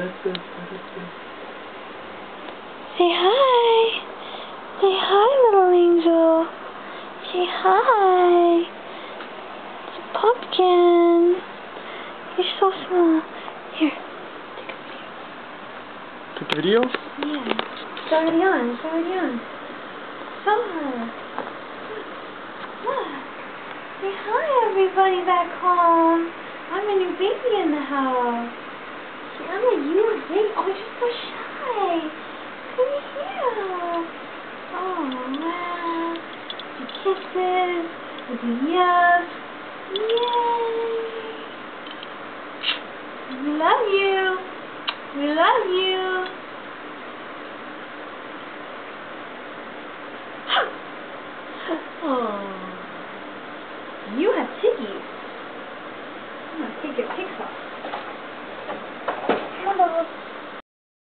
Say hi. Say hi, little angel. Say hi. It's a pumpkin. You're so small. Here. Take a video? Yeah. It's already on. It's already on. Show her. Look. Say hi, everybody back home. I'm a new baby in the house. See, I'm a new baby. Oh, you're so shy. Come here. Oh, wow. The kisses. The yes. Yay. We love you. We love you.